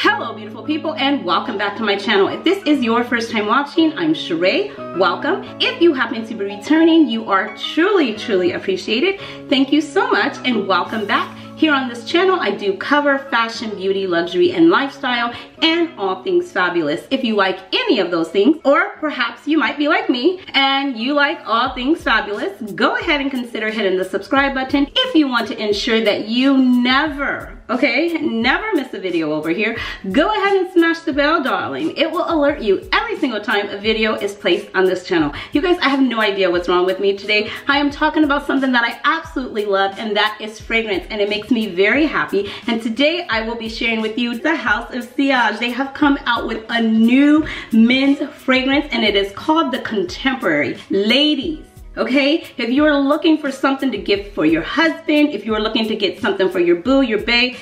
Hello beautiful people, and welcome back to my channel. If this is your first time watching, I'm Sheree. Welcome. If you happen to be returning, you are truly appreciated. Thank you so much and welcome back. Here on this channel, I do cover fashion, beauty, luxury, and lifestyle, and all things fabulous. If you like any of those things, or perhaps you might be like me and you like all things fabulous, go ahead and consider hitting the subscribe button if you want to ensure that you never miss a video over here. Go ahead and smash the bell, darling. It will alert you every single time a video is placed on this channel. You guys, I have no idea what's wrong with me today. I am talking about something that I absolutely love, and that is fragrance, and it makes me very happy. And today I will be sharing with you the House of Sillage. They have come out with a new men's fragrance, and it is called the Contemporary. Ladies, okay, if you're looking for something to gift for your husband, if you're looking to get something for your boo, your bae,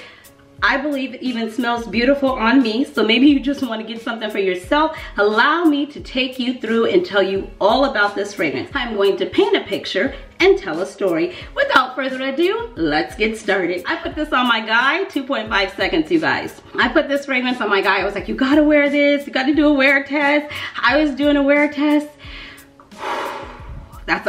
I believe it even smells beautiful on me. So maybe you just want to get something for yourself. Allow me to take you through and tell you all about this fragrance. I'm going to paint a picture and tell a story. Without further ado, let's get started. I put this on my guy, 2.5 seconds, you guys. I put this fragrance on my guy. I was like, you gotta wear this. You gotta do a wear test. I was doing a wear test. That's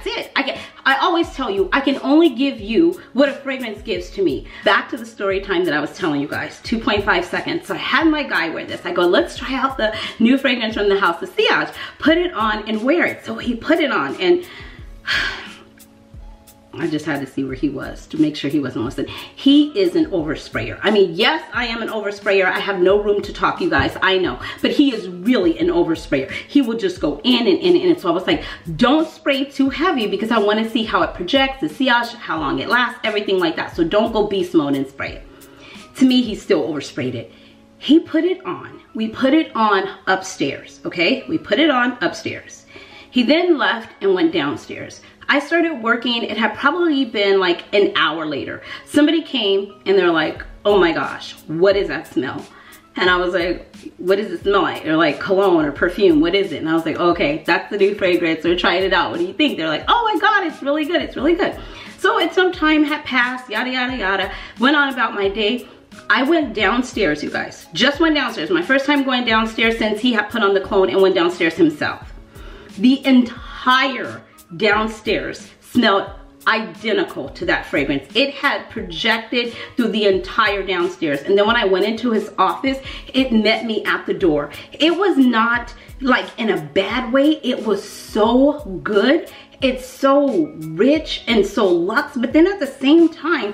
it. I always tell you, I can only give you what a fragrance gives to me. Back to the story time that I was telling you guys, 2.5 seconds. So I had my guy wear this. I go, let's try out the new fragrance from the House of Sillage. Put it on and wear it. So he put it on, and I just had to see where he was to make sure he wasn't listening. He is an oversprayer. I mean, yes, I am an oversprayer. I have no room to talk, you guys, I know. But he is really an oversprayer. He will just go in and in and in. So I was like, don't spray too heavy because I want to see how it projects, the sillage, how long it lasts, everything like that. So don't go beast mode and spray it. To me, he still oversprayed it. He put it on. We put it on upstairs, okay? We put it on upstairs. He then left and went downstairs. I started working, it had probably been like an hour later. Somebody came and they're like, oh my gosh, what is that smell? And I was like, what does it smell like? Or like cologne or perfume, what is it? And I was like, okay, that's the new fragrance, we're trying it out, what do you think? They're like, oh my God, it's really good, it's really good. So some time had passed, yada, yada, yada, went on about my day. I went downstairs, you guys, just went downstairs. My first time going downstairs since he had put on the cologne and went downstairs himself. The entire downstairs smelled identical to that fragrance. It had projected through the entire downstairs. And then when I went into his office, it met me at the door. It was not like in a bad way. It was so good. It's so rich and so luxe, but then at the same time,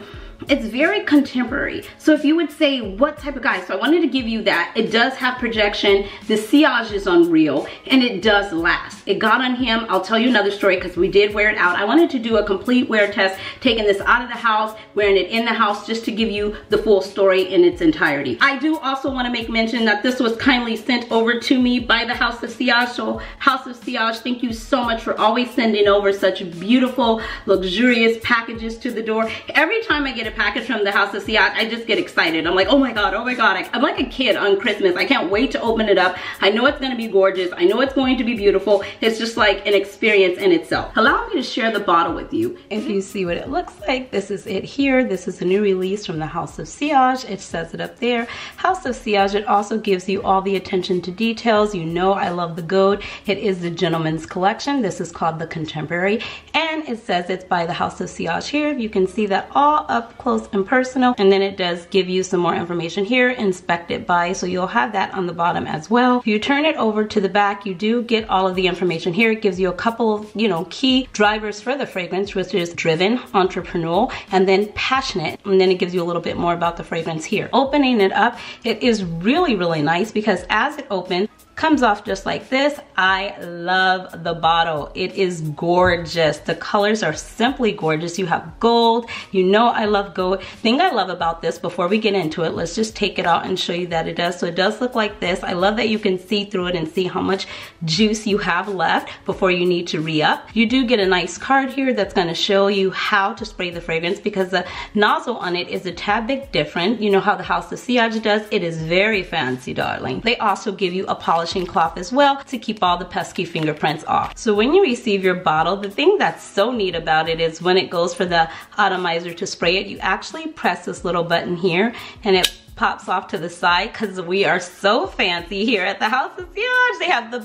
it's very contemporary. So if you would say, what type of guy? So I wanted to give you that. It does have projection. The sillage is unreal, and it does last. It got on him. I'll tell you another story because we did wear it out. I wanted to do a complete wear test, taking this out of the house, wearing it in the house, just to give you the full story in its entirety. I do also want to make mention that this was kindly sent over to me by the House of Sillage. So House of Sillage, thank you so much for always sending over such beautiful, luxurious packages to the door. Every time I get a package from the House of Sillage, I just get excited. I'm like, oh my God, oh my God. I'm like a kid on Christmas. I can't wait to open it up. I know it's gonna be gorgeous. I know it's going to be beautiful. It's just like an experience in itself. Allow me to share the bottle with you. If you see what it looks like, this is it here. This is a new release from the House of Sillage. It says it up there. House of Sillage. It also gives you all the attention to details. You know I love the gold. It is the gentleman's collection. This is called the Contemporary, and it says it's by the House of Sillage here. You can see that all up close and personal, and then it does give you some more information here, inspected by, so you'll have that on the bottom as well. If you turn it over to the back, you do get all of the information here. It gives you a couple of, key drivers for the fragrance, which is driven, entrepreneurial, and then passionate, and then it gives you a little bit more about the fragrance here. Opening it up, it is really nice because as it opens, comes off just like this. I love the bottle. It is gorgeous. The colors are simply gorgeous. You have gold. You know I love gold. Thing I love about this, before we get into it, let's just take it out and show you that it does. So it does look like this. I love that you can see through it and see how much juice you have left before you need to re-up. You do get a nice card here that's going to show you how to spray the fragrance, because the nozzle on it is a tad bit different. You know how the House of Sillage does. It is very fancy, darling. They also give you a polishing cloth as well to keep all the pesky fingerprints off. So when you receive your bottle, the thing that's so neat about it is when it goes for the atomizer to spray it, you actually press this little button here and it pops off to the side because we are so fancy here at the House of Sillage. They have the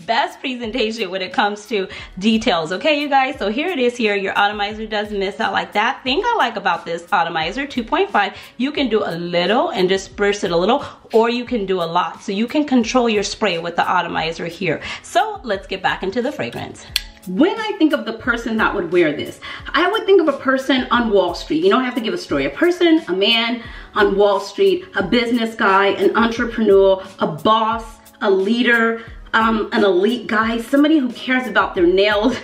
best presentation when it comes to details. Okay, you guys, so here it is here. Your atomizer does miss out like that. Thing I like about this atomizer 2.5, you can do a little and disperse it a little, or you can do a lot. So you can control your spray with the atomizer here. So let's get back into the fragrance. When I think of the person that would wear this, I would think of a person on Wall Street. You don't have to give a story. A person, a man on Wall Street, a business guy, an entrepreneur, a boss, a leader, an elite guy, somebody who cares about their nails.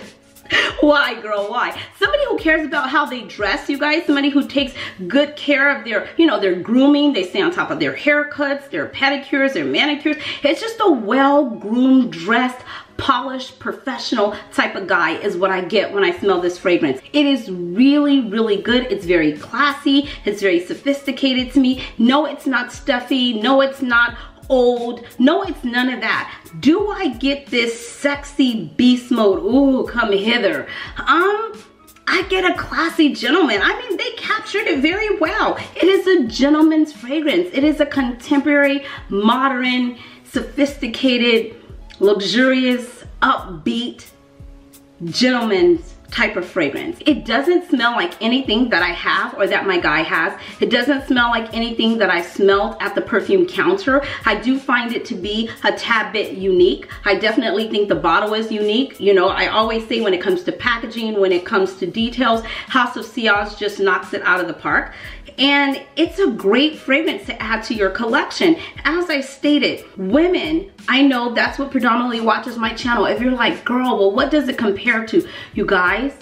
Why, girl, why? Somebody who cares about how they dress, you guys. Somebody who takes good care of their, you know, their grooming. They stay on top of their haircuts, their pedicures, their manicures. It's just a well-groomed, dressed, polished, professional type of guy is what I get when I smell this fragrance. It is really, really good. It's very classy. It's very sophisticated to me. No, it's not stuffy. No, it's not old. No, it's none of that. Do I get this sexy beast mode? Ooh, come hither. I get a classy gentleman. I mean, they captured it very well. It is a gentleman's fragrance. It is a contemporary, modern, sophisticated, luxurious, upbeat, gentleman's type of fragrance. It doesn't smell like anything that I have or that my guy has. It doesn't smell like anything that I smelled at the perfume counter. I do find it to be a tad bit unique. I definitely think the bottle is unique. You know, I always say when it comes to packaging, when it comes to details, House of Sillage just knocks it out of the park. And it's a great fragrance to add to your collection. As I stated, women, I know that's what predominantly watches my channel. If you're like, girl, well, what does it compare to? You guys,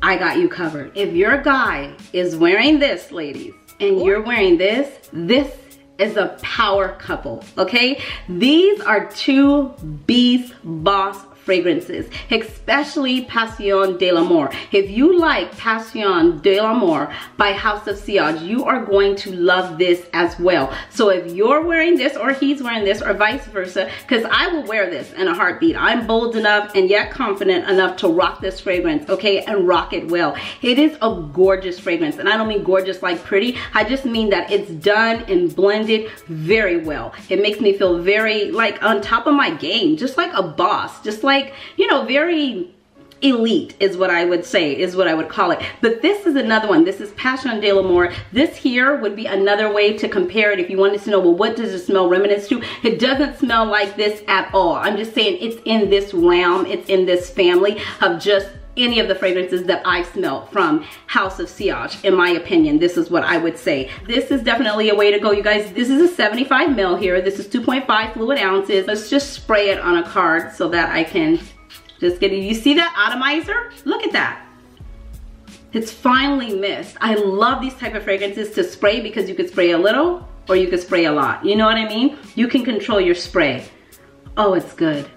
I got you covered. If your guy is wearing this, ladies, and you're wearing this, this is a power couple, okay? These are two beast boss fragrances, especially Passion de Lamour. If you like Passion de Lamour by House of Sillage, you are going to love this as well. So if you're wearing this or he's wearing this or vice versa, because I will wear this in a heartbeat. I'm bold enough and yet confident enough to rock this fragrance, okay, and rock it well. It is a gorgeous fragrance, and I don't mean gorgeous like pretty. I just mean that it's done and blended very well. It makes me feel very like on top of my game, just like a boss, just like, you know, very elite is what I would say, is what I would call it. But this is another one. This is Passion de Lamour. This here would be another way to compare it if you wanted to know, well, what does it smell reminisce to? It doesn't smell like this at all. I'm just saying it's in this realm, it's in this family of just any of the fragrances that I smell from House of Sillage. In my opinion, this is what I would say. This is definitely a way to go, you guys. This is a 75 ml here. This is 2.5 fluid ounces. Let's just spray it on a card so that I can just get it. You see that atomizer? Look at that. It's finely mist. I love these type of fragrances to spray because you could spray a little or you could spray a lot. You know what I mean? You can control your spray. Oh, it's good.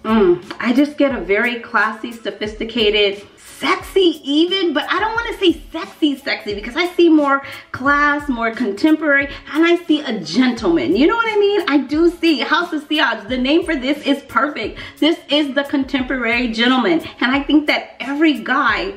I just get a very classy, sophisticated, sexy even, but I don't want to say sexy because I see more class, more contemporary, and I see a gentleman. You know what I mean? I do see House of Sillage. The name for this is perfect. This is the contemporary gentleman, and I think that every guy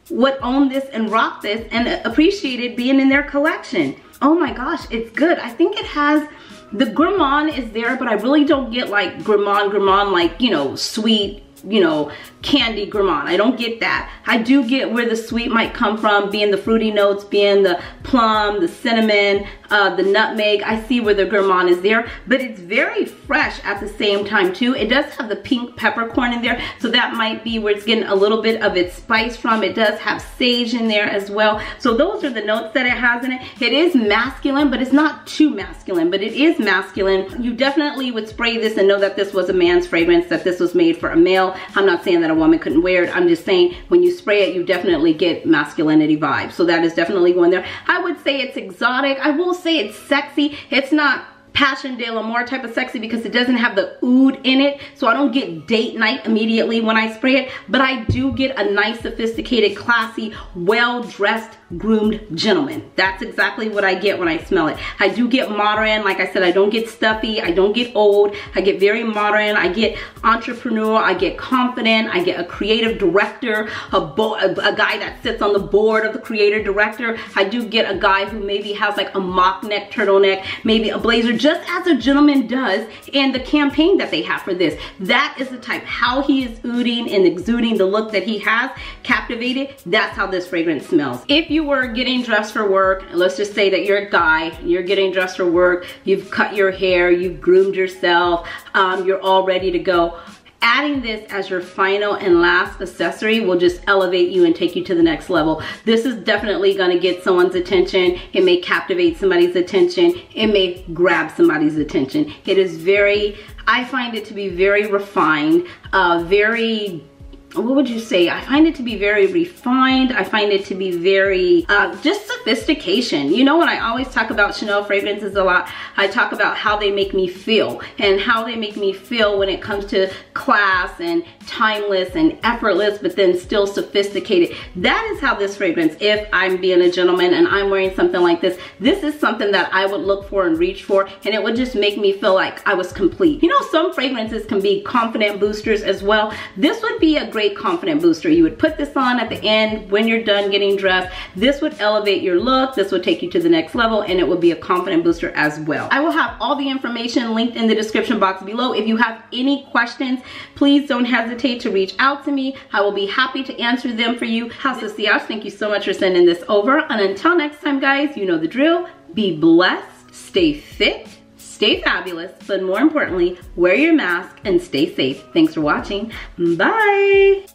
would own this and rock this and appreciate it being in their collection. Oh my gosh, it's good. I think it has, the gourmand is there, but I really don't get like gourmand like, you know, sweet, you know, candy gourmand. I don't get that. I do get where the sweet might come from, being the fruity notes, being the plum, the cinnamon, the nutmeg. I see where the gourmand is there, but it's very fresh at the same time too. It does have the pink peppercorn in there, so that might be where it's getting a little bit of its spice from. It does have sage in there as well. So those are the notes that it has in it. It is masculine, but it's not too masculine, but it is masculine. You definitely would spray this and know that this was a man's fragrance, that this was made for a male. I'm not saying that a woman couldn't wear it. I'm just saying when you spray it, you definitely get masculinity vibes. So that is definitely going there. I would say it's exotic. I will say it's sexy. It's not Passion de Lamour type of sexy because it doesn't have the oud in it, so I don't get date night immediately when I spray it, but I do get a nice, sophisticated, classy, well-dressed, groomed gentleman. That's exactly what I get when I smell it. I do get modern. Like I said, I don't get stuffy, I don't get old, I get very modern, I get entrepreneurial, I get confident, I get a creative director, a guy that sits on the board of the creative director. I do get a guy who maybe has like a mock neck turtleneck, maybe a blazer, just as a gentleman does in the campaign that they have for this. That is the type, how he is ouding and exuding the look that he has, captivated. That's how this fragrance smells. If you were getting dressed for work, let's just say that you're a guy, you're getting dressed for work, you've cut your hair, you've groomed yourself, you're all ready to go, adding this as your final and last accessory will just elevate you and take you to the next level. This is definitely gonna get someone's attention. It may captivate somebody's attention. It may grab somebody's attention. It is very, I find it to be very refined, very, what would you say? I find it to be very refined. I find it to be very, just sophistication. You know, when I always talk about Chanel fragrances a lot, I talk about how they make me feel and how they make me feel when it comes to class and timeless and effortless, but then still sophisticated. That is how this fragrance, if I'm being a gentleman and I'm wearing something like this, this is something that I would look for and reach for, and it would just make me feel like I was complete. You know, some fragrances can be confident boosters as well. This would be a great confident booster. You would put this on at the end when you're done getting dressed. This would elevate your look. This would take you to the next level, and it would be a confident booster as well. I will have all the information linked in the description box below. If you have any questions, please don't hesitate to reach out to me. I will be happy to answer them for you. House of Sillage, thank you so much for sending this over. And until next time, guys, you know the drill. Be blessed, stay fit, stay fabulous, but more importantly, wear your mask and stay safe. Thanks for watching. Bye.